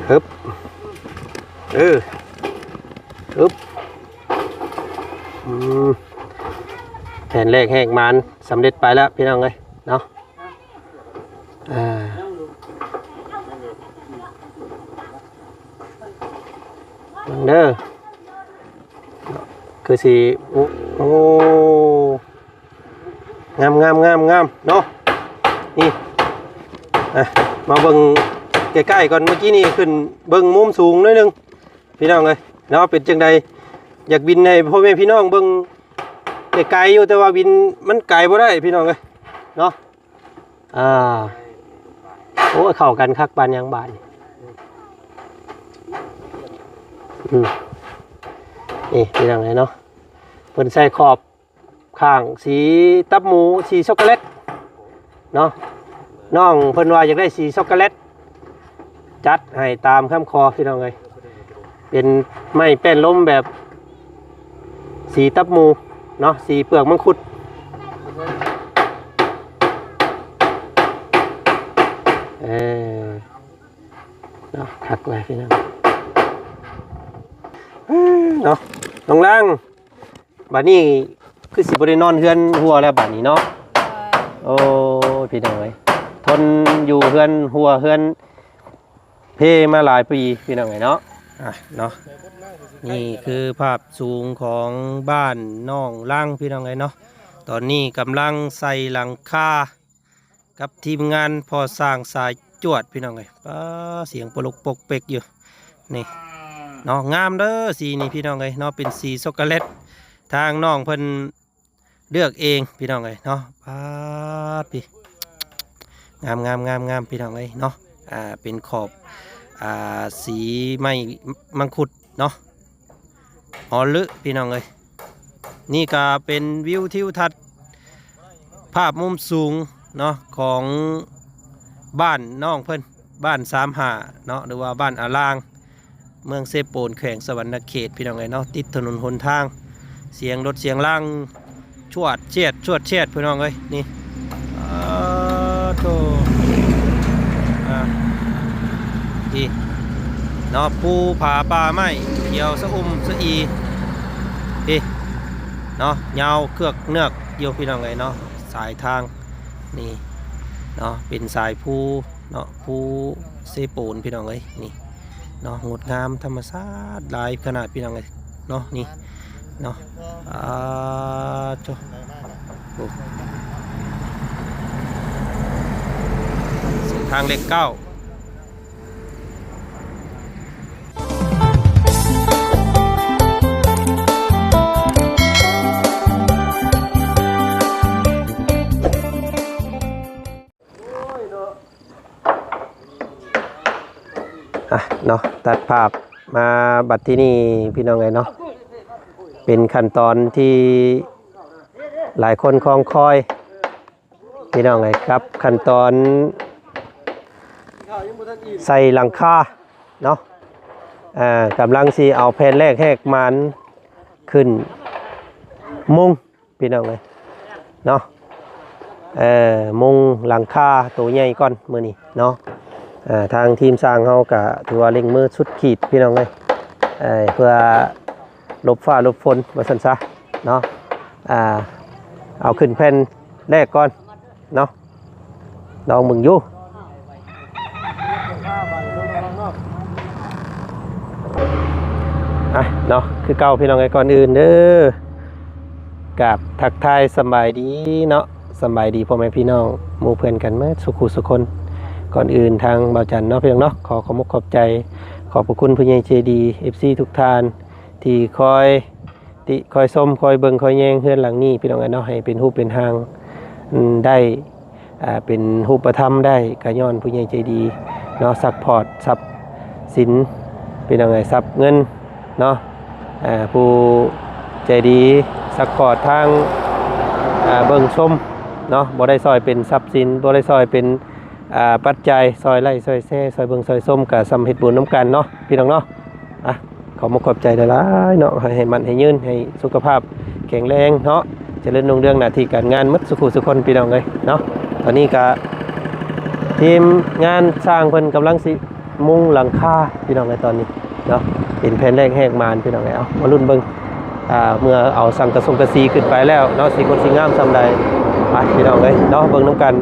ฮึบฮึบแผนแรกแหกมันสำเร็จไปแล้วพี่น้องเลยเนาะเด้อคือสีโอ้งามเนาะนี่มาเบิ่งใกล้ๆก่อนเมื่อกี้นี่ขึ้นเบิ่งมุมสูงหน่อยนึงพี่น้องเลยเนาะเป็นจังใดอยากบินให้พ่อแม่พี่น้องเบิ่งไกลอยู่แต่ว่าบินมันไกลบ่ได้พี่น้องเลยเนาะโอ้เข้ากันคักบานยังบานนี่พี่น้องเลยเนาะเพิ่นใส่ขอบข้างสีตับหมูสีช็อกโกแลตเนาะน้องเพิ่นว่าอยากได้สีช็อกโกแลตจัดให้ตามคำคอพี่น้องเลยเป็นไม้แป้นล้มแบบสีตับหมูเนาะสีเปลือกมังคุดเนาะคักเลยพี่น้องเนาะน้องล่างบัดนี้คือสิบได้นอนเฮือนหัวแล้วบัดนี้เนาะโอ้พี่น้องเอ้ยทนอยู่เฮือนหัวเฮือนเพมาหลายปีพี่น้องเอ้ยเนาะเนาะนี่คือภาพสูงของบ้านน้องล่างพี่น้องเอ้ยเนาะตอนนี้กำลังใส่หลังคากับทีมงานพอสร้างสายจวดพี่น้องเอ้ยเสียงปลุกปกเปกอยู่นี่เนาะงามเด้อสีนี่พี่น้องเอ้ยเนาะเป็นสีช็อกโกแลตทางน้องเพิ่นเลือกเองพี่น้องเอ้ยเนาะพี่งามพี่น้องเอ้ยเนาะเป็นขอบสีไม้มังคุดเนาะหอลึพี่น้องเอ้ยนี่ก็เป็นวิวทิวทัศน์ภาพมุมสูงเนาะของบ้านน้องเพิ่นบ้าน35เนาะหรือว่าบ้านอาลางเมืองเซโปนแขวงสวรรณเขตพี่น้องเอ้ยเนาะติดถนนหนทางเสียงรถเสียงล่างชวดเชียดพี่น้องเอ้ยนี่นี่เนาะภูผาป่าไม้เขียวสะสะอีพี่เนาะยาวเครือกเนือกเกี่ยวพี่น้องเอ้ยเนาะสายทางนี่เนาะเป็นสายภูเนาะภูเซโปนพี่น้องเอ้ยนี่เนาะงดงามธรรมชาติหลายขนาดพี่น้องเอ้ยเนาะนี่เนาะเส้นทางเล็ก9เนาะตัดภาพมาบัดที่นี่พี่น้องไงเนาะเป็นขั้นตอนที่หลายคนคลองคอยพี่น้องไงครับขั้นตอนใส่หลังคาเนาะกำลังสีเอาแผ่นแรกแหกมันขึ้นมุงพี่น้องไงเนาะมุงหลังคาตัวใหญ่ก่อนมือนี้เนาะทางทีมสร้างเขาก็ถือว่าเร่งมือสุดขีดพี่น้องเลยเพื่อลบฟ้าลบฝนมาสันซะเนาะเอาขึ้นแผ่นแรกก่อนเนาะลองมึงอยู่เนาะคือเก่าพี่น้องไอ้ก่อนอื่นเด้อกับทักทายสบายดีเนาะสบายดีพ่อแม่พี่น้องหมู่เพื่อนกันเมื่อสุขุสุคนก่อนอื่นทางบ่าวจันเนาะเพียงเนาะขอขอบใจขอบพระคุณผู้ใหญ่ใจดี FC ทุกท่านที่คอยชมคอยเบิ่งคอยแยงเฮือนหลังนี้พี่น้องเนาะให้เป็นรูปเป็นหางได้เป็นรูปธรรมได้ก็ย้อนผู้ใหญ่ใจดีเนาะซัพพอร์ตทรัพย์สินพี่น้องทรัพย์เงินเนาะผู้ใจดีซัพพอร์ตทางเบิ่งชมเนาะบ่ได้ซอยเป็นทรัพย์สินบ่ได้ซอยเป็นปัจจัยซอยไล่ซอยแซ่ซอยเบิ่งซอยส้มกับสำเพ็จบุญน้ำกันเนาะพี่น้องเนาะขอมาขอบใจหลายๆเนาะให้มันให้ยืนให้สุขภาพแข็งแรงเนาะเจริญรุ่งเรืองหน้าที่การงานมัดสุขสุขคนพี่น้องเลยเนาะตอนนี้ก็ ทีมงานสร้างเพิ่นกำลังสิมุงหลังคาพี่น้องในตอนนี้เนาะเป็นแผ่นแรกแหกมานพี่น้องเอามาลุ้นเบิ่งเมื่อเอาสังกะสงกะสีขึ้นไปแล้วเนาะสีคนสีงามซำใดไปพี่น้องเอ้ยเนาะเบิ่งนํกัน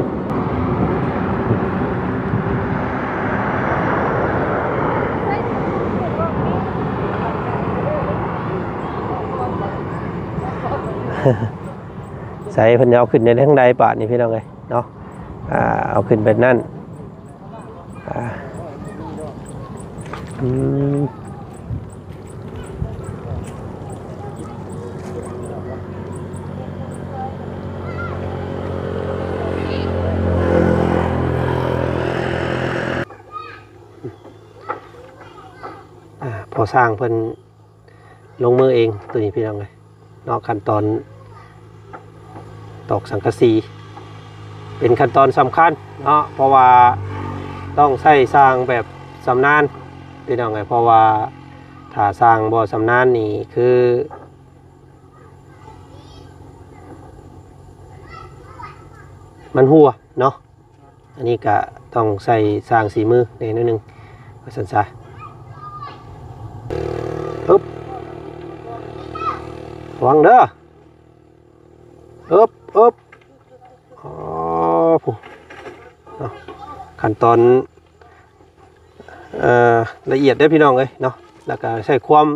ใส่เพิ่นเอาขึ้นในทางใดปาดนี่พี่น้องเอ้ยเนาะเอาขึ้นแบบนั้นพอสร้างเพิ่นลงมือเองตัวนี้พี่น้องเลยนอกขั้นตอนตอกสังกะสีเป็นขั้นตอนสำคัญเนาะเพราะว่าต้องใช้สร้างแบบสำนานพี่น้องเลยเพราะว่าถ้าสร้างบ่สำนานนี่คือมันหัวเนาะอันนี้ก็ต้องใส่สร้างสีมือในนิดนึงก็สันซะปึ๊บวางเด้อปึ๊บอ๋อผู้ขั้นตอนละเอียดได้พี่น้องเลยเนาะแล้วก็ใช้ความ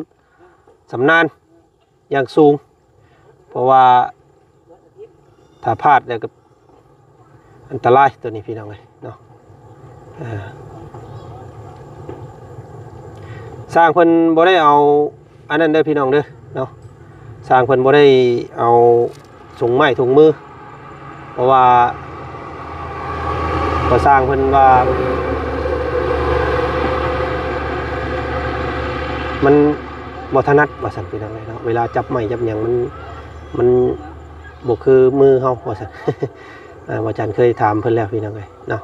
สำนานอย่างสูงเพราะว่าถ้าพลาดแล้วก็อันตรายตัวนี้พี่น้องเลยเนาะสร้างเพิ่นบ่ได้เอาอันนั้นเด้อพี่น้องเด้อเนาะสร้างเพิ่นบ่ได้เอาถุงไม้ถุงมือเพราะว่าพอสร้างเพิ่นว่ามันบ่ถนัดว่าซั่นพี่น้องเนาะเวลาจับไม้จับหยังมันบ่คือมือเฮาว่าซั่นว่าจันเคยถามเพิ่นแล้วพี่น้องเอ้ยเนาะ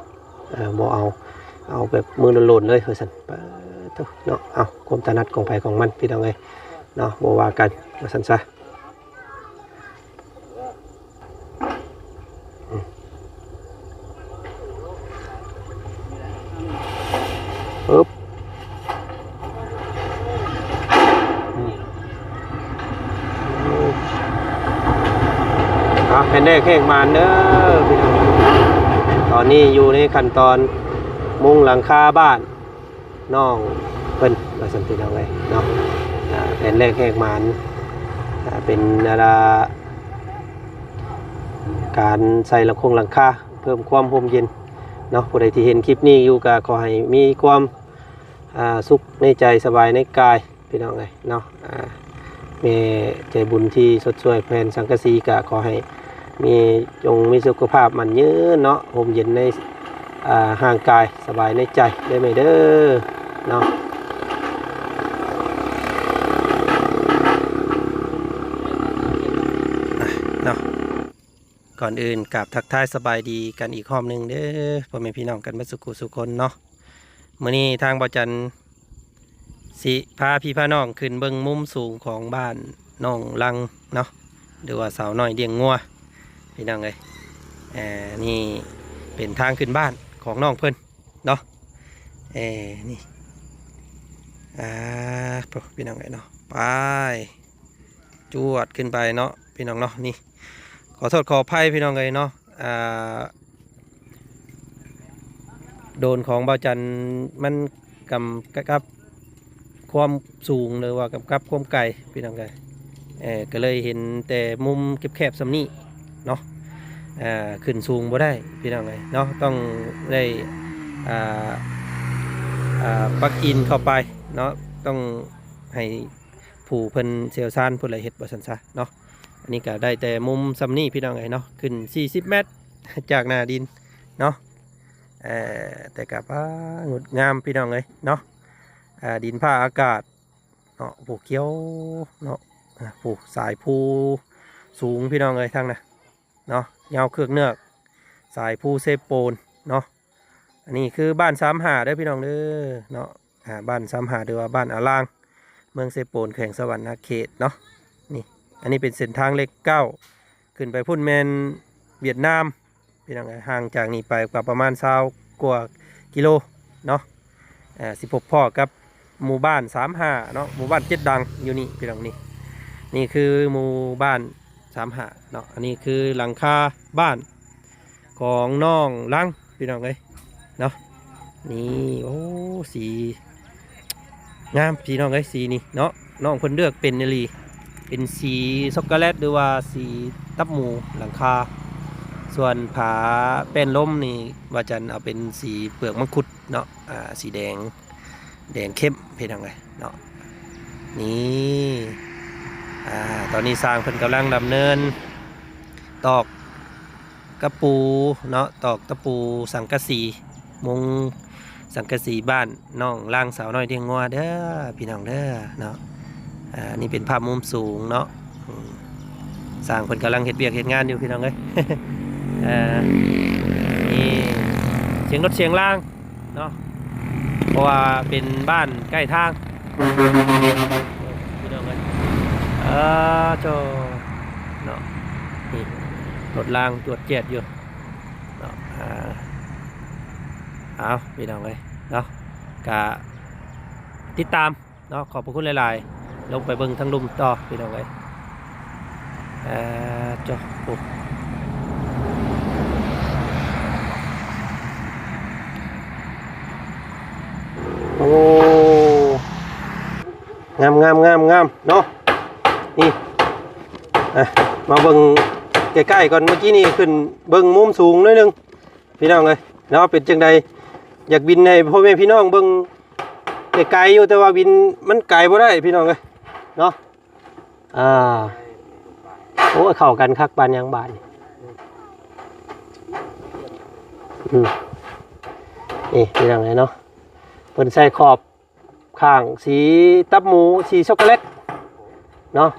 บ่เอาแบบมือโลนๆเลยว่าซั่นเนาะเอาความถนัดของไผของมันพี่น้องเอ้ยเนาะบ่ว่ากันว่าซั่นซะปึ๊บเป็นได้แค่มาเด้อพี่น้องตอนนี้อยู่ในขั้นตอนมุงหลังคาบ้านน้องเพิ่นมาสันติเอาไว้เนาะเป็นเลขแหกมันเป็นการใส่หลังคาเพิ่มความร่มเย็นเนาะผู้ใดที่เห็นคลิปนี้อยู่ก็ขอให้มีความสุขในใจสบายในกายพี่น้องเลยเนาะแม่ใจบุญที่สดช่วยแผ่นสังกะสีก็ขอให้มีสุขภาพมันยืนเนาะร่มเย็นในห่างกายสบายในใจได้ไหมเด้อเนาะก่อนอื่นกับทักทายสบายดีกันอีกข้อมหนึ่งเด้อพ่อแม่พี่น้องกันมาสุขุสุคนเนาะมื้อนี้ทางบ่จันสิพาพี่พาน้องขึ้นเบิ่งมุมสูงของบ้านน้องลังเนาะหรือว่าสาวน้อยเลี้ยงงัวพี่น้องเลยนี่เป็นทางขึ้นบ้านของน้องเพิ่นเนาะนี่พี่น้องเลยเนาะไปจวดขึ้นไปเนาะพี่น้องเนาะนี่ขอโทษขออภัยพี่น้องเลยเนาะโดนของบ่าวจันมันกับความสูงหรือว่ากับความไกลพี่น้องเลยก็เลยเห็นแต่มุมแคบๆสำนี้เนาะขึ้นสูงบ่ได้พี่น้องเลยเนาะต้องได้ปลั๊กอินเข้าไปเนาะต้องให้ผู้เพิ่นเซลซานผู้ใดเฮ็ดบ่ซั่นซะเนาะอันนี้ก็ได้แต่มุมสำนี้พี่น้องเลยเนาะขึ้น40 เมตรจากหน้าดินเนาะแต่กับงดงามพี่น้องเลยเนาะดินผ้าอากาศเนาะผูกเกี้ยวเนาะผูกสายภูสูงพี่น้องเลยทั้งนะเนาะยาวเครือกเนือกสายภูเซโปนเนาะอันนี้คือบ้านซ้ำหาได้พี่น้องเด้อเนาะบ้านซ้ำหาหรือว่าบ้านอาลางเมืองเซโปนแข่งสวรรค์เขตเนาะนี่อันนี้เป็นเส้นทางเลข9ขึ้นไปพุ่นแมนเวียดนามพี่น้องห่างจากนี้ไปกว่าประมาณ20 กว่ากิโลเนาะสิพบพ่อกับหมู่บ้าน35เนาะหมู่บ้าน7ดังอยู่นี่พี่น้องนี่คือหมู่บ้าน35เนาะอันนี้คือหลังคาบ้านของน้องลังพี่น้องเลยเนาะนี่โอ้สีงามพี่น้องเลยสีนี่เนาะน้องเพิ่นเลือกเป็นนลีเป็นสีช็อกโกแลตหรือว่าสีตับหมูหลังคาส่วนผาเป็นล้มนี่ว่าจันเอาเป็นสีเปลือกมังคุดเนาะสีแดงเข้มพี่น้องเลยเนาะนี่ตอนนี้สร้างเพิ่นกำลังดำเนินตอกกระปูเนาะตอกตะปูสังกะสีมุงสังกะสีบ้านน้องล่างสาวน้อยเทียงงัวเด้อพี่น้องเด้อเนาะนี่เป็นภาพมุมสูงเนาะสร้างเพิ่นกำลังเฮ็ดเวียกเฮ็ดงานอยู่พี่น้องเอ้ย นี่เสียงรถเสียงล่างเนาะเพราะว่าเป็นบ้านใกล้ทางพี่น้องเอ้ยโจเนาะนี่รถล่างตรวจเจ็ดอยู่เนาะเอาพี่น้องเลยเนาะกะติดตามเนาะขอบพระคุณหลายๆลงไปเบิ่งทั้งลุมต่อพี่น้องเลยจบปุ๊บโอ้งามเนาะนี่มาเบิ่งใกล้ๆก่อนเมื่อกี้นี่ขึ้นเบิ่งมุมสูงหน่อยนึงพี่น้องเลยเนาะเป็นจังใดอยากบินให้พ่อแม่พี่น้องเบิ่งไกลๆอยู่แต่ว่าบินมันไกลบ่ได้พี่น้องเลยเนาะโอ้เข้ากันคักบานยังบานนี่พี่น้องเลยเนาะเพิ่นใส่ขอบข้างสีตับหมูสีช็อกโกแลตเนาะ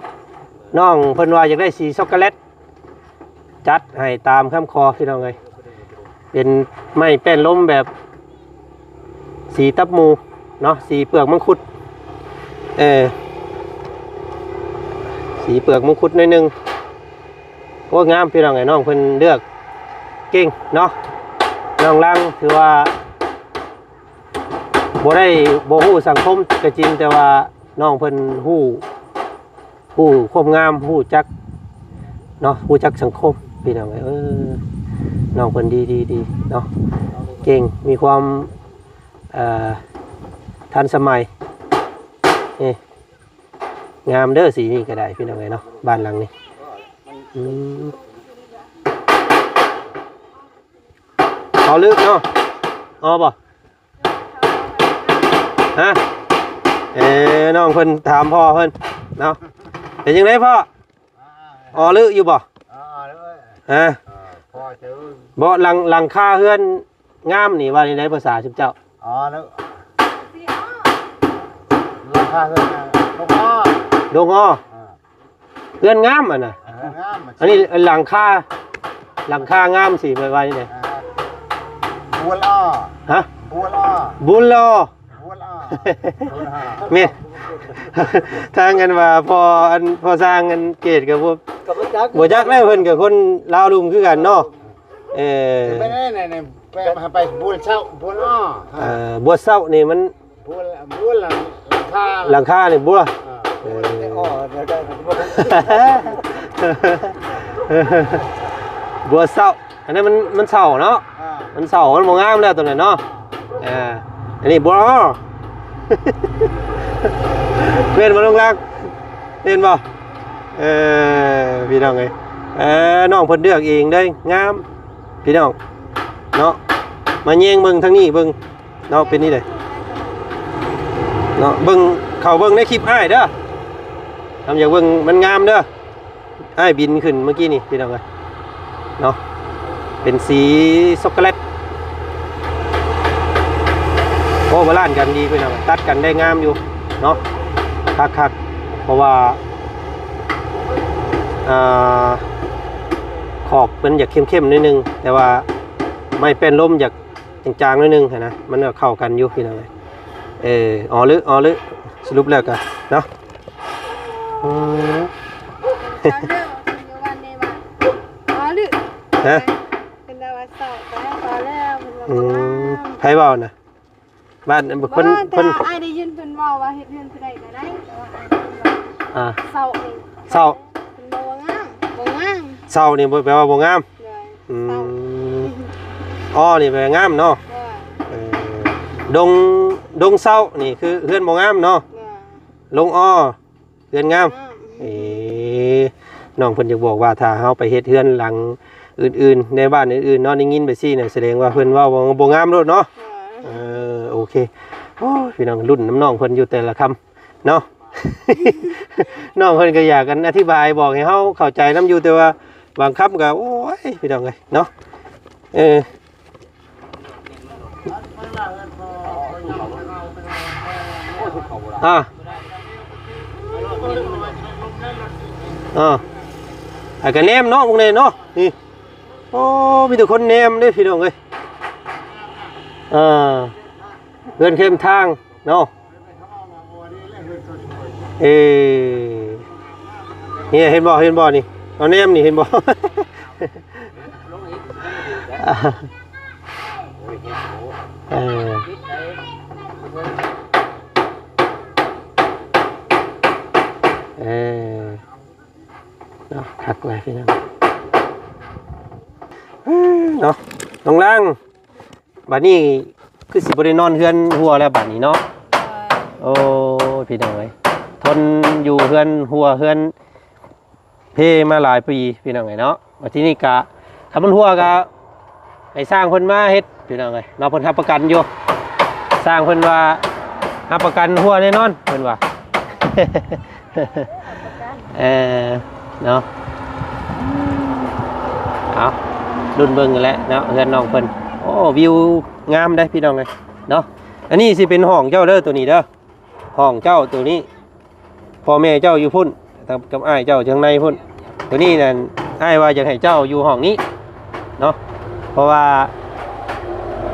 น้องเพิ่นว่าอยากได้สีช็อกโกแลตจัดให้ตามคำคอพี่น้องเลยเป็นไม้แป้นล้มแบบสีตับหมูเนาะสีเปลือกมังคุดสีเปลือกมังคุดหน่อยนึงก็งามพี่น้องไงน้องเพิ่นเลือกเก่งเนาะน้องลังถือว่าบ่ได้บ่ฮู้สังคมกระจินแต่ว่าน้องเพิ่นฮู้ความงามฮู้จักเนาะฮู้จักสังคมพี่น้องไงน้องเพิ่นดีเนาะเก่งมีความทันสมัยนี่งามเด้อสีนี่ก็ได้พี่น้องไงเนาะบ้านหลังนี้เอาลึกเนาะเอาบ่ฮะน้องเพิ่นถามพ่อเพิ่นเนาะเป็นยังไงพ่ออ๋อลึกอยู่บ่ฮะบ่หลังคาเฮือนงามนี่ว่าในภาษาชิบเจ้าอ๋อแล้วหลังคาเฮือนดงอ้อเฮือนงามอ่ะนะอันนี้หลังคางามสิไปไว้เนี่ยบัวล่อฮะบัวล่อเมียทางกันว่าพอสร้างกันเกตกับพวกบัวจักได้เพิ่นกับคนลาวลุงคือกันเนาะไปไปบัวเศร้าบัวล่อบัวเศร้านี่มันบัวหลังคานี่บัวบัวเศร้าอันนี้มันเศร้าเนาะมันเศร้ามันมองงามแล้วตัวไหนเนาะอันนี้บัวเพื่อนมาลงล่างเล่นบ่พี่น้องไงน้องเพิ่นเลือกเองได้งามพี่น้องเนาะมาแย่งเบิ่งทางนี้เบิ่งเนาะเป็นนี่เลยเนาะเบิ่งเข้าเบิ่งในคลิปอ้ายเด้อทำอย่างเบิ่งมันงามเด้ออ้ายบินขึ้นเมื่อกี้นี่พี่น้องไงเนาะเป็นสีช็อกโกแลตโอ้บาลานซ์กันดีพี่น้องตัดกันได้งามอยู่เนาะคักเพราะว่าขอบมันอยากเข้มๆนิดนึงแต่ว่าไม่เป็นลมอยากจางๆนิดนึงนะมันก็เข้ากันอยู่พี่น้องอ๋อลึสรุปแล้วกันเนาะฮะ ว่าเศร้าแต่พอแล้วเพิ่นว่า อื บ่งาม ไผเว้าน่ะบ้านเพิ่น เพิ่นอ้ายได้ยินเพิ่นเว้าว่าเฮ็ดเรือนผู้ใดก็ได้แต่ว่าอ้ายได้ยินว่าเศร้าเอง เศร้า เพิ่นบ่ว่างามบ่งาม เศร้านี่แปลว่าบ่งาม เลย อื เศร้าม อ้อนี่แปลว่างามเนาะ เลย เออดงเศร้านี่คือเฮือนบ่งามเนาะ เลย ลงอ้อเฮือนงาม งาม เอ๋น้องเพิ่นจะบอกว่าถ้าเฮาไปเฮ็ดเฮือนหลังอื่นๆในบ้านอื่นๆเนาะได้ยินไปซี่เนี่ยแสดงว่าเพิ่นเว้าบ่งามโลดเนาะ เลย โอเคโอ้ยพี่น้องรุ่นน้ำน้องเพิ่นอยู่แต่ละคำเนาะ น้องเพิ่นก็อยากกันอธิบายบอกให้เฮาเข้าใจนํอยู่แต่ว่าบางคำก็โอ้ยพี่น้องเอ้ยเนาะอ่าไอ้ก็แนมเนาะพวกนี้เนาะนี่โอ้มีแต่คนแนมเด้พี่น้องเอ้ยเดินเข้มทางเนาะนี่เห็นบ่นี่เอาแนมนี่เห็นบ่ เนาะคักไว้พี่น้องเนาะน้องล่างบัดนี้คือสิบ่ได้นอนเฮือนหัวแล้วบัดนี้เนาะโอ้พี่น้องเอ้ยทนอยู่เฮือนหัวเฮือนเพมาหลายปีพี่น้องเอ้ยเนาะบัดทีนี้กะถ้ามันหัวกะให้สร้างเพิ่นมาเฮ็ดพี่น้องเอ้ยเนาะเพิ่นรับประกันอยู่สร้างเพิ่นว่ารับประกันหัวแน่นอนเพิ่นว่า เนาะเอารุ่นเบิ่งกันแล้วเนาะเฮือนน้องเพิ่นโอ้วิวงามได้พี่น้องเลยเนาะอันนี้สิเป็นห้องเจ้าเด้อตัวนี้เด้อห้องเจ้าตัวนี้พ่อแม่เจ้าอยู่พุ่นกับอ้ายเจ้าอยู่ข้างในพุ่นตัวนี้นั่นอ้ายว่าอยากให้เจ้าอยู่ห้องนี้เนาะเพราะว่า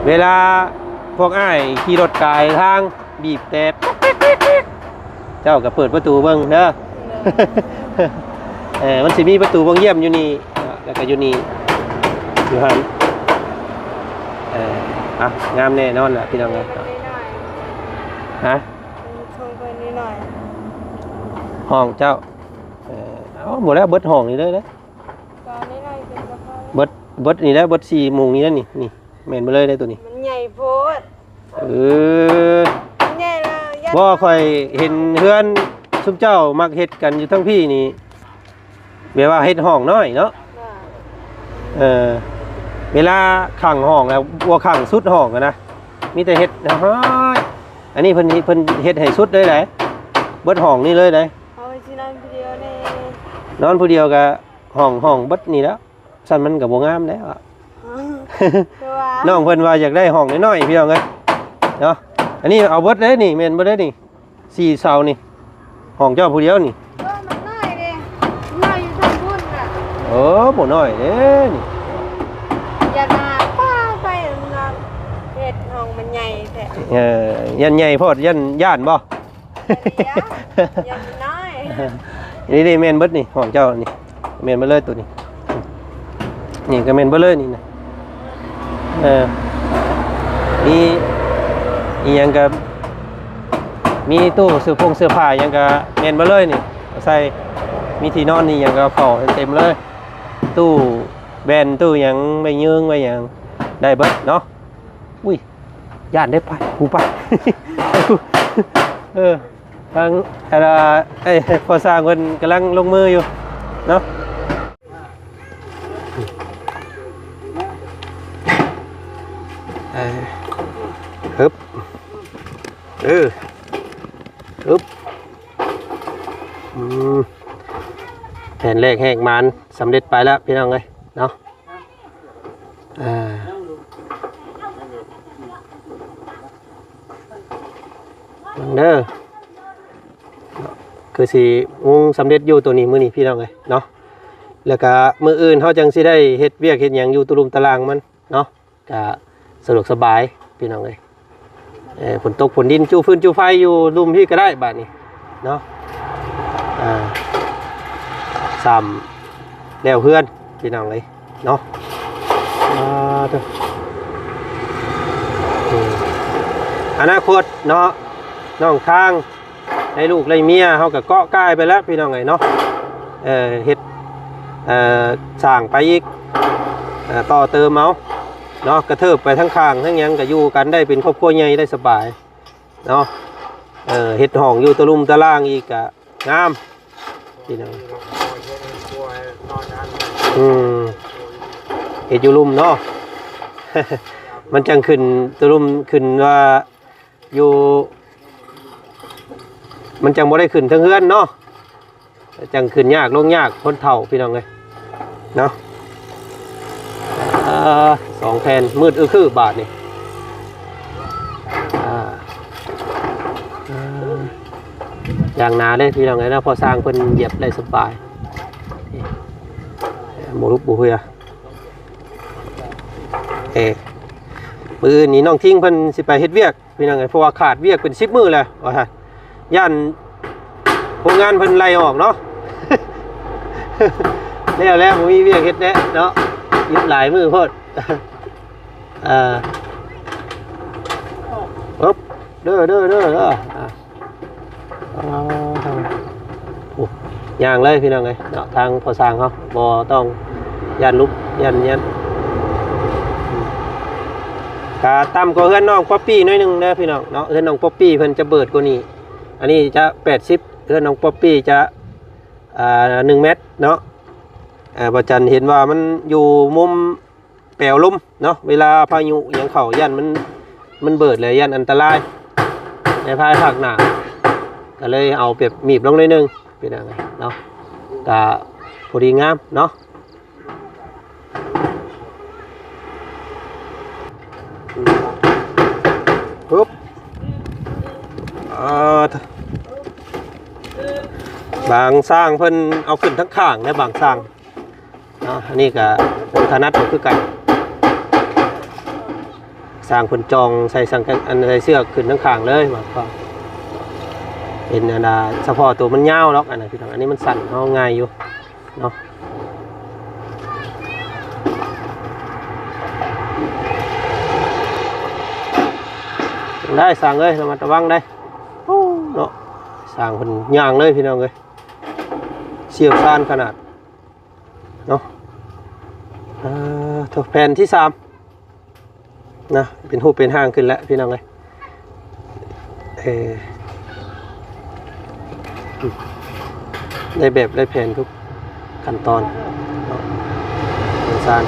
เวลาพวกอ้ายขี่รถกายทางบีบแต่เจ้าก็เปิดประตูเบิ่งเด้อ มันสิมีประตูบางเยี่ยมอยู่นี่แล้วก็อยู่นี่อยู่หันงามแน่นอนแหละพี่น้องเลยฮะ ชมคนนี้หน่อย ห้องเจ้าเอาหมดแล้วเบิดห้องนี่เลยนะ ตอนนี้หน่อยเป็นกระเพาะ เบิดนี่แล้วเบิด4 โมงนี้แล้วนี่แม่นไปเลยได้ตัวนี้ มันใหญ่โพด มัน ใหญ่เลย บ่ค่อยเห็นเฮือนซุมเจ้ามักเฮ็ดกันอยู่ทั้งพี่นี่แบบว่าเฮ็ดห้องน้อยเนาะเวลาขังห้องแล้วบัวขังสุดห้องนะมีแต่เฮ็ดอันนี้เพิ่นเฮ็ดให้สุดเลยไหนเบิดห้องนี่เลยไหน เอาไปที่นอนผู้เดียวนี่ นอนผู้เดียวกับห้องเบิดนี่แล้วสั่นมันก็บ่งามแล้วอะ น้องเพิ่นว่าอยากได้ห้องน้อยๆพี่น้องเอ้ยเนาะอันนี้เอาเบิดเลยนี่แม่นเบิดเลยนี่4 เสานี่ห้องเจ้าผู้เดียวนี่ มันน้อยดิน้อยอยู่ทั้งพุ่นน่ะ บ่น้อยเด้นี่ อย่ามาป้าไปนอนเฮ็ดห้องมันใหญ่แท้ ยันใหญ่โพดยันย่านบ่ อย่าน้อย นี่แม่นเบิดนี่ห้องเจ้านี่แม่นเบิดเลยตัวนี้นี่ก็แม่นเบิดเลยนี่นะมีอีหยังก็มีตู้เสื้อผ้าหยังก็แม่นเบิดเลยนี่ใส่มีที่นอนนี่หยังก็เข้าเต็มเลยตู้แบนตู้หยังไม่ยืงไว้หยังได้เบิดเนาะอุ้ยย่านได้ไปกูไป ทางพอสร้างคนกำลังลงมืออยู่เนาะฮึบฮึบแผ่นแรกแหกมันสำเร็จไปแล้วพี่น้องเลยเนาะเด้อคือสิมุงสำเร็จอยู่ตัวนี้มื้อนี้พี่น้องเลยเนาะแล้วก็มื้ออื่นเฮาจังสิได้เฮ็ดเวียกเฮ็ดหยังอยู่ตุลุมตารางมันเนาะก็สะดวกสบายพี่น้องเลยฝนตกฝนดินจูฟื้นจูไฟอยู่ลุมพี่ก็ได้บาดนี้เนาะซ้ำแล้วเพื่อนพี่น้องเลยเนาะ อนาคตเนาะน้องทางให้ลูกให้เมียเฮาก็เกาะกายไปแล้วพี่น้องเอ้ยเนาะเฮ็ดสร้างไปอีกต่อเติมเอาเนาะกระเทิบไปทั้งข้างทั้งหยังก็อยู่กันได้เป็นครอบครัวใหญ่ได้สบายเนาะเฮ็ดห้องอยู่ตะลุ่มตะล่างอีกก็งามพี่น้องเฮ็ดอยู่ลุ่มเนาะ มันจังขึ้นตะลุ่มขึ้นว่าอยู่มันจังบ่ได้ขึ้นทั้งเฮือนเนาะจังขึ้นยากลงยากคนเฒ่าพี่น้องเอ้ยเนาะ2แผ่นมืดคือบาทนี่อย่างหนาเลยพี่น้องเอ้ยนะพอสร้างเพิ่นเหยียบได้สบายหมูรุบบุเฮียมือนี่น้องทิ้งเพิ่นสิไปเฮ็ดเวียกพี่น้องเอ้ยเพราะว่าขาดเวียกเป็น10 มื้อแล้วว่าฮะย่านโรงงานเพิ่นไล่ออกเนาะ แล้วบ่มีเวียกเฮ็ดแน่เนาะยึดหลายมื้อโพดปึ๊บเด้อย่างเลยพี่น้องเอ้ยเนาะทางพอสร้างเขาบ่ต้องย่านลุกย่านกะต่ำกว่าเฮือนน้องป๊อปปี้หน่อยนึงเด้อพี่น้องเนาะเฮือนน้องป๊อปปี้เพิ่นจะเบิดกว่านี้อันนี้จะ80เฮือนน้องป๊อปปี้จะ1 เมตรเนาะบ่จันเห็นว่ามันอยู่มุมแปลวลมเนาะเวลาพายุหยังเข้าย่านมันเบิดเลยย่านอันตรายในภายภาคหน้าก็เลยเอาเปรียบมีบลงหน่อยนึงเป็นยังไงเนาะก็พอดีงามเนาะปุ๊บบางสร้างเพิ่นเอาขึ้นทั้งข้างและบางสร้างเนาะอันนี้ก็ถนัดคือกันสร้างเพิ่นจองใส่สังกัดอันใส่เสื้อขึ้นทั้งข้างเลยว่าเป็นอันน่ะเฉพาะตัวมันยาวหรอกอันนั้นพี่น้องอันนี้มันสั้นเอาง่ายอยู่เนาะได้สั่งเลยระมัดระวังได้เนาะสั่งคนย่างเลยพี่น้องเลยเชี่ยวชาญขนาดเนาะแผ่นที่3นะเป็นหูเป็นห้างขึ้นแล้วพี่น้องเลยได้แบบได้แผ่นทุกขั้นตอนเชี่ยวชาญ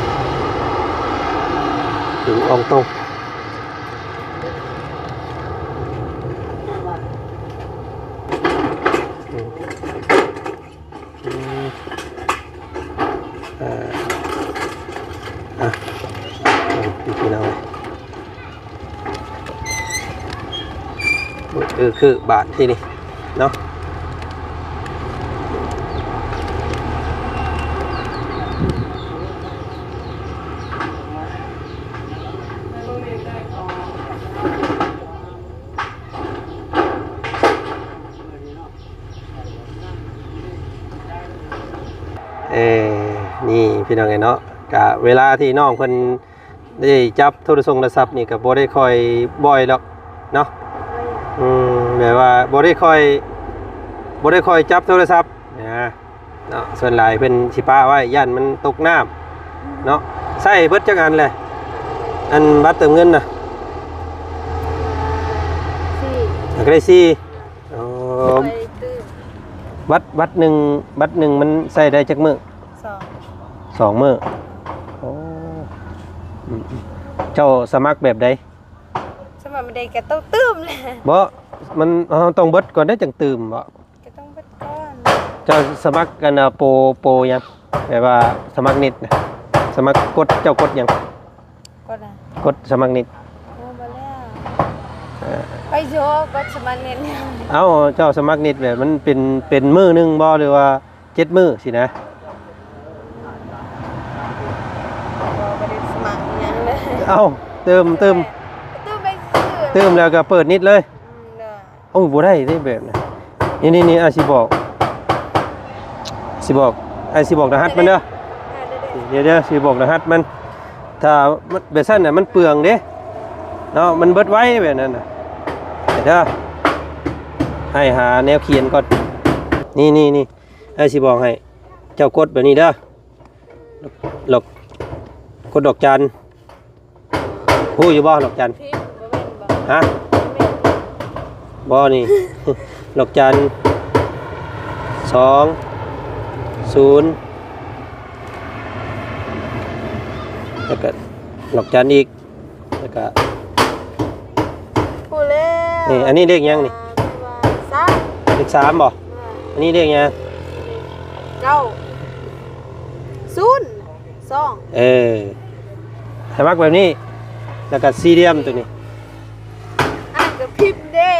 ถึงองตรงพี่น้องคือบาทที่นี่เนาะนี่พี่น้องไงเนาะกะเวลาที่น้องเพิ่นได้จับโทรศัพท์นี่ก็บ่ได้ค่อยบ่อยหรอกเนาะแบบว่าบ่ได้ค่อยจับโทรศัพท์นะเนาะส่วนหลายเพิ่นสิป้าไว้ย่านมันตกน้ำเนาะใส่เบิดจักอันเลยอันบัตรเติมเงินน่ะก็ได้บัตรหนึ่งมันใส่ได้จักมื้อ2 มื้อโอ้เจ้าสมัครแบบใดสมัครไม่ได้ก็ต้องตื้มเลยบ่มันต้องเบิดก่อนได้จังตื่มบ่ก็ต้องเบิดก่อนเจ้าสมัครกันโปรยังแบบว่าสมัครนิดนะสมัครกดเจ้ากดยังกดสมัครนิดมาแล้วไปโยกดสมัครนิดเอ้าเจ้าสมัครนิดแบบมันเป็นมื้อนึงบ่หรือว่า7 มื้อสินะเอ้าเติมแล้วก็เปิดนิดเลยโอ้บ่ได้ได้แบบนะนี่สิบอกรหัสมันเด้อเดี๋ยวสิบอกรหัสมัน ถ้ามันแบบซั่นน่ะมันเปลืองเด้เนาะมันเบิดไว้แบบนั้นน่ะเด้อให้หาแนวเขียนก่อนนี่ให้สิบอกให้เจ้ากดแบบนี้เด้อหลอกกดดอกจันฮู้อยู่บ่ดอกจัน พิมพ์บ่แม่นบ่ ฮะ แม่น บ่นี่ ดอกจัน2 0แล้วก็ดอกจันอีกแล้วก็ พูดแล้ว นี่อันนี้เลขยังนี่ สาม เลข3บ่อันนี้เลขยัง เก้าศูนย์สอง ให้มักแบบนี้แล้วก็สี่เหลี่ยมตัวนี้ อ่านกับพิมพ์เด้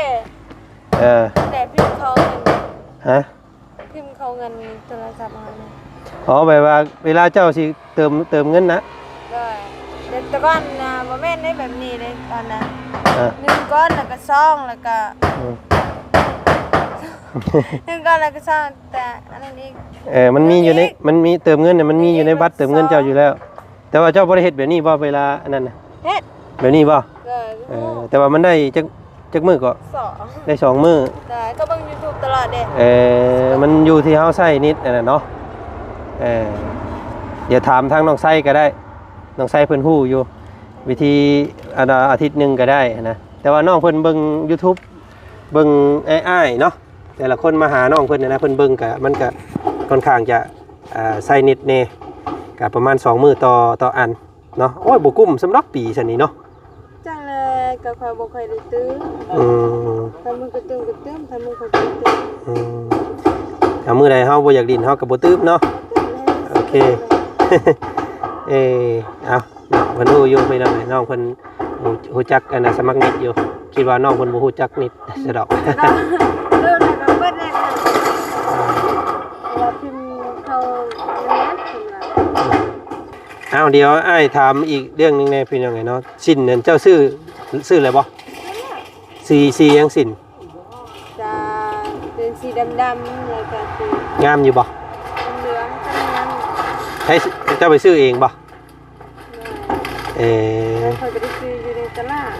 แต่พิมพ์เขาเงิน ฮะ พิมพ์เขาเงินโทรศัพท์มาเนี่ย อ๋อแบบว่าเวลาเจ้าสิเติมเงินนะ ได้แต่ก่อนนะบ่แม่นได้แบบนี้เลยตอนนั้น อ่า หนึ่งก้อนแล้วก็ซองแล้วก็หนึ่งก้อนแล้วก็ซองแต่อันนั้นอีก มันมีอยู่ในมันมีเติมเงินเนี่ยมันมีอยู่ในบัตรเติมเงินเจ้าอยู่แล้ว แต่ว่าเจ้าบ่ได้เฮ็ดแบบนี้บ่เวลาอันนั้นน่ะ เฮ็ด แบบนี้บ่ ก็ แต่ว่ามันได้จักมื้อก็ สอง ได้2มื้อ แต่ก็เบิ่ง YouTube ตลอดเด้ มันอยู่ที่เฮาใช้นิดนั่นน่ะเนาะเดี๋ยวถามทางน้องไส้ก็ได้น้องไส้เพิ่นฮู้อยู่วิธีอาทิตย์หนึงก็ได้นะแต่ว่าน้องเพิ่นเบิ่ง YouTube เบิ่งอ้ายๆเนาะแต่ละคนมาหาน้องเพิ่นนะเพิ่นเบิ่งก็มันก็ค่อนข้างจะใส่นิดแน่ก็ประมาณ2มื้อต่ออันเนาะโอ้ยบ่กุ้มสำหรับปีซั่นนี่เนาะ จังเลยก็ค่อยบ่ค่อยได้ตื้อ ทำมือกระตุ้มทำมือกระตุ้ม ถ้ามื้อใดเฮาบ่อยากดินเฮาก็บ่ตื้มเนาะโอเค เอาเพิ่นฮู้อยู่ไปนำน้องเพิ่นฮู้จักอันน่ะสมัครนิดอยู่คิดว่าน้องเพิ่นบ่ฮู้จักนิดซะดอก เริ่มแล้วก็เปิดเลยค่ะเราพิมพ์เขาเนี้ยถึงแล้ว เอาเดี๋ยวอ้ายถามอีกเรื่องหนึงแน่พี่น้องไงเนาะสิ้นนั่นเจ้าซื้ออะไรบ่สียังสิ้น จะเป็นสีดำๆแล้วก็สี งามอยู่บ่ เหลืองทั้งนั้น ให้เจ้าไปซื้อเองบ่ แล้วเขาจะได้ซื้ออยู่ในตลาด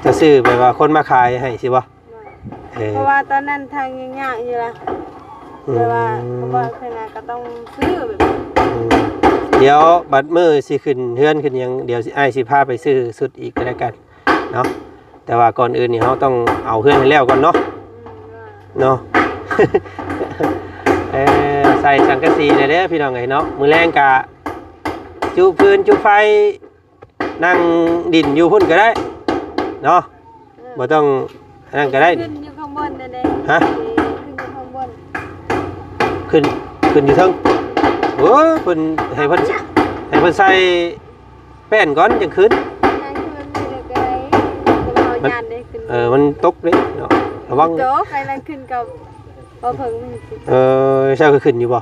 จะซื้อไปว่าคนมาขายให้สิบ่ เพราะว่าตอนนั้นทางยากอยู่ละแต่ว่าเขาบอกขนาดก็ต้องซื้อแบบ เดี๋ยวบัดมื้อสิขึ้นเฮือนขึ้นหยังเดี๋ยวอ้ายสิพาไปซื้อสุดอีกก็แล้วกันเนาะแต่ว่าก่อนอื่นนี่เฮาต้องเอาเฮือนให้แล้วก่อนเนาะเนาะ ใส่สังกะสีเลยเด้อพี่น้องไงเนาะมื้อแรงกะจุพื้นจุไฟนั่งดินอยู่พุ่นก็ได้เนาะบ่ต้องนั่นก็ได้ ขึ้นอยู่ข้างบนนั่นเอง ฮะ ขึ้นอยู่ข้างบน ขึ้นอยู่เทิงโอ้เพิ่นให้เพิ่นใส่แป้นก่อนจังขึ้น นั่งขึ้นไม่ได้ไกลจะเอายานได้ขึ้น มันตกเด้เนาะระวัง โจ๊กใครนั่งขึ้นกับพอเพิ่งมันสิ เจ้าก็ขึ้นอยู่บ่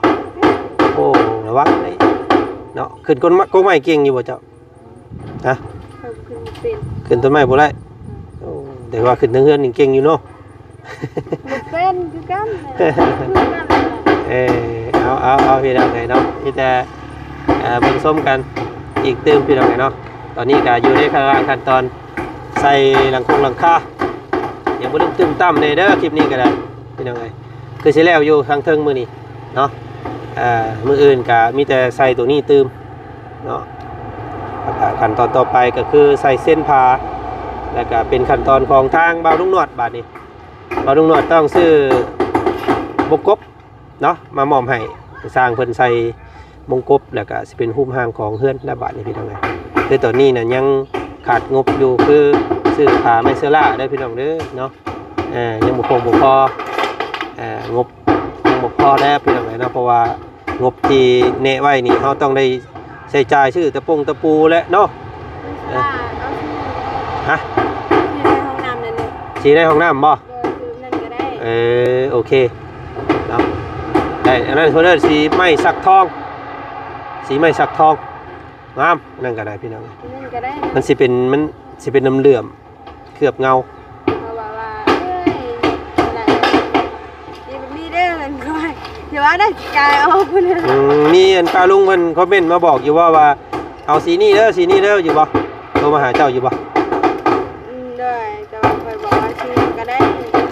โอ้ระวังเลยเนาะขึ้นก้นไม้เก่งอยู่บ่เจ้าฮะ เพิ่งขึ้นเป็น ขึ้นต้นไม้บ่ได้โอ้แต่ว่าขึ้นทางเฮือนนี่เก่งอยู่เนาะ บุเป็นคือกันคือกัน เอาพี่น้องไงเนาะที่จะเบิ่งส้มกันอีกเติมพี่น้องไงเนาะตอนนี้ก็อยู่ในขั้นตอนใส่หลังคาอย่าบ่ลืมตึมตั้มเลยเด้อคลิปนี้ก็ได้พี่น้องไงคือสิแล้วอยู่ทางเทิงมื้อนี้เนาะมื้ออื่นก็มีแต่ใส่ตัวนี้ตึมเนาะขั้นตอนต่อไปก็คือใส่เส้นผ่าแล้วก็เป็นขั้นตอนของทางบ่าวลุงนวดบาดนี้บ่าวลุงนวดต้องซื้อบกบเนาะมามอมให้สร้างเพิ่นใส่มงกบแล้วก็สิเป็นหุ้มห้างของเฮือนและบาทนี่พี่น้องไงคือตอนนี้น่ะยังขาดงบอยู่คือซื้อผ้าไมเซล่าได้พี่น้องเด้อเนาะยังบ่พองบ่พองบยังบ่พอแล้วพี่น้องไงเนาะเพราะว่างบที่แนะไว้นี่เฮาต้องได้ใช้จ่ายชื่อตะปูและเนาะฮะ ที่ในห้องน้ำนั่นเลย สิได้ห้องน้ำบ่ คือนั่นก็ได้ โอเคเนาะได้อันนั้นเพิ่นสีไม้สักทองสีไม้สักทองงามนั่นก็ได้พี่น้อง นั่นก็ได้ มันสิเป็นน้ำเหลื่อมเคลือบเงา เพราะว่าอะไรนี่มีเด้อมันก็เดี๋ยวว่าได้กายออกพุ่นเลย มีอันป้าลุงเพิ่นคอมเมนต์มาบอกอยู่ว่า เอาสีนี้เด้ออยู่บ่โทรมาหาเจ้าอยู่บ่ ได้แต่ว่าเคยบอกว่าชีก็ได้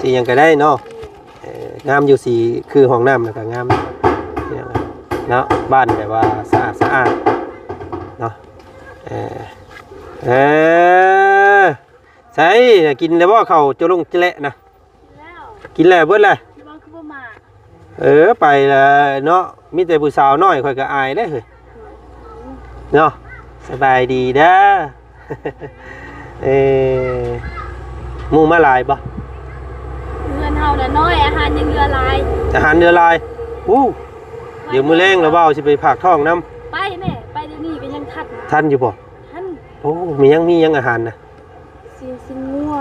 สีหยังก็ได้เนาะงามอยู่สีคือห้องน้ำแล้วก็งามเนี่ยเนาะบ้านแบบว่าสะอาดเนาะใช่กินแล้วบ่เข้าจะลงจะเละนะ แล้ว กินแล้วเบิดเลย จะบอกคือบ่มา ไปแล้วเนาะมีแต่ผู้สาวน้อยข่อยก็อายเด้อเฮ้ยเนาะสบายดีเด้อ หมู่มาหลายบ่ เงินเฮาน่ะน้อยอาหารยังเหลือหลาย อาหารเรือลายเดี๋ยวมื้อแรงแล้วเว้าสิไปผากท้องน้ำ ไปแม่ไปเดี๋ยวนี้ก็ยังทันอยู่บ่ ทัน มียังอาหารนะ สิงัว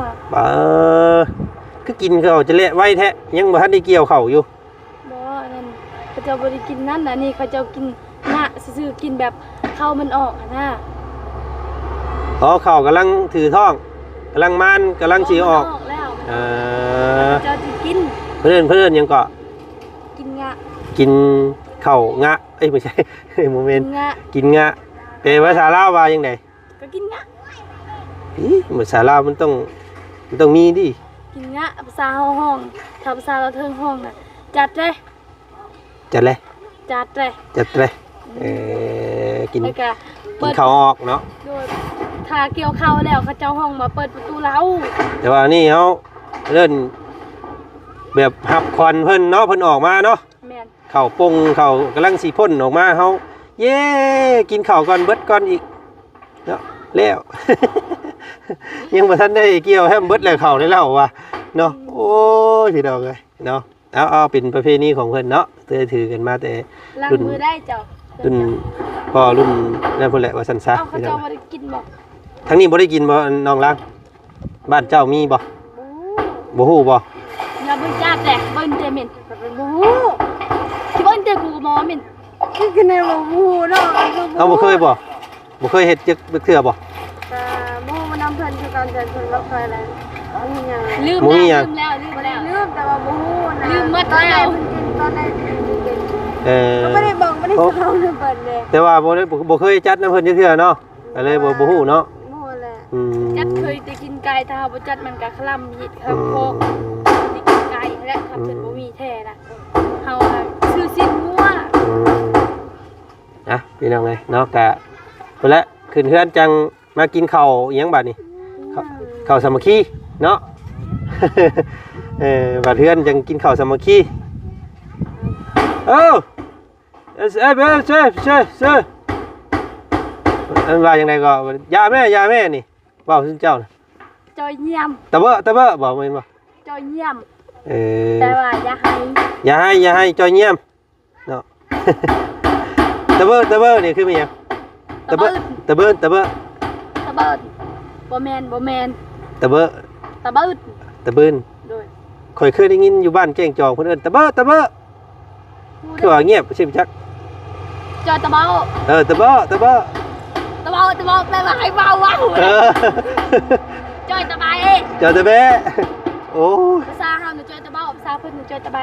คือกินเขาจะเละไว้แท้ยังบ่ทันได้เกี่ยวเข้าอยู่ บ่นั่นเขาเจ้าบ่ได้กินนั่นน่ะนี่เขาเจ้ากินหน้าซื่อๆกินแบบข้าวมันออกนะ เข้ากำลังถือท้องกำลังมานกำลังสิออก แล้วเจ้าสิกิน เพื่อนยังเกาะ กินงะ กินข้าวงะไม่ใช่ โมเมนต์ งะ กินงะเป็นภาษาลาวว่ายังไง ก็กินงะ ภาษาลาวมันต้องมีดิ กินงะภาษาห้องถ้าภาษาเราเทิงห้องน่ะจัดเลย จัดเลย กิน แล้วก็ กินข้าวออกเนาะ โดยถ้าเกี่ยวข้าวแล้วเขาเจ้าห้องมาเปิดประตูเรา แต่ว่านี่เขาเล่นแบบหับควันเพิ่นเนาะเพิ่นออกมาเนาะ แม่น เข่าปงเข่ากำลังสีพ่นออกมาเขาเย้กินข้าวก่อนเบิดก่อนอีกเนาะแล้ว ยังบ่ทันได้เกี่ยวให้มันเบิดแล้วเข่าได้แล้วว่ะเนาะโอ้ยพี่น้องเอ้ยเนาะเอาเป็นประเพณีของเพิ่นเนาะถือกันมาแต่ ล้างมือได้เจ้า รุ่นพ่อรุ่นนั่นพุ่นแหละว่าซั่นซะ เอาเขา พี่น้ เจ้า อง บ่ได้กินบ่ ทั้งนี้บ่ได้กินบ่น้องล้างบ้านเจ้ามีบ่บ่ฮู้บ่ อย่าเบิ่งจัดแหละเบิ่งเตมินบ่ฮู้ที่เบิ่งเตกูก็มอมินคือในบ่ฮู้เนาะ เอาบ่เคยเคยเฮ็ดจักเทื่อบ่ บ่มานำเพิ่นคือการเดินเพิ่นบ่เคยอะไรลืมแล้วแต่ว่าบ่ฮู้นะลืมหมดแล้วตอนนั้นไม่ได้บอกไม่ได้สอนเพิ่นเลย แต่ว่าบ่เคยจัดน้ำเพิ่นจักเทื่อเนาะก็เลยบ่ฮู้เนาะ บ่ฮู้แหละ จัด เคยแต่กินไก่ถ้าบ่จัดมันก็คล่ำยิดครับโคกที่กินไก่และทำจนบ่มีแท้นะเฮาซื้อสิ้นงัว พี่น้องไงเนาะกะพุ่นละขึ้นเฮือนจังมากินข้าวอีหยังบัดนี้ข้าวสามัคคีเนาะ บัดเฮือนจังกินข้าวสามัคคีเอ้าเช่อันว่าจังไดก็ยาแม่นี่เว้าซึ่งเจ้าน่ะ จอยเยี่ยม ตะเบ้อบอกแม่นบ่ จอยเยี่ยม แต่ ว่าอย่าให้จอยเยี่ยมเนาะ ตะเบ้อนี่คือมีหยังตะเบ้อบ่แม่น ตะเบ้อ ตะเบิด ตะเบิ้น โดย ข่อยเคยได้ยินอยู่บ้านแจ้งจองเพิ่นเอิ้นตะเบ้อคือว่าเงียบใช่มั้ยจัก จอยตะเบา ตะเบ้อ แปลว่าให้เบาจอยตะไบ จอตะแบะโอ้ย ภาษาเฮาน่ะจอยตะเบาภาษาเพิ่นน่ะจอยตะไบ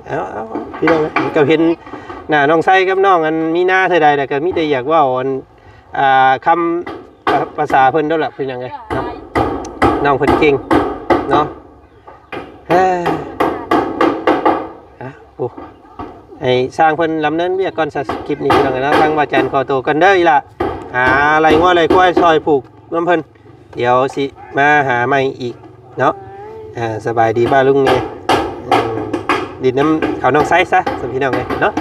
เอาพี่น้องก็เห็นหน้าน้องไส้กับน้องอันมีหน้าเท่าใดแต่ก็มีแต่อยากเว้าอันคำภาษาเพิ่นเด้อล่ะพี่น้องเอ้ยเนาะน้องเพิ่นเก่งเนาะโอ้ให้สร้างเพิ่นลำเนินเวียกก่อนสักคลิปนี้พี่น้องนะทางว่าจันทร์ขอตัวกันเด้ออีล่ะหาอะไรง้ออะไรควายซอยผูกน้ำเพิ่นเดี๋ยวสิมาหาใหม่อีกเนาะสบายดีบ้าลุงไงดินน้ำเขาน้องไซส์ซะสำพี่น้องเลยเนาะ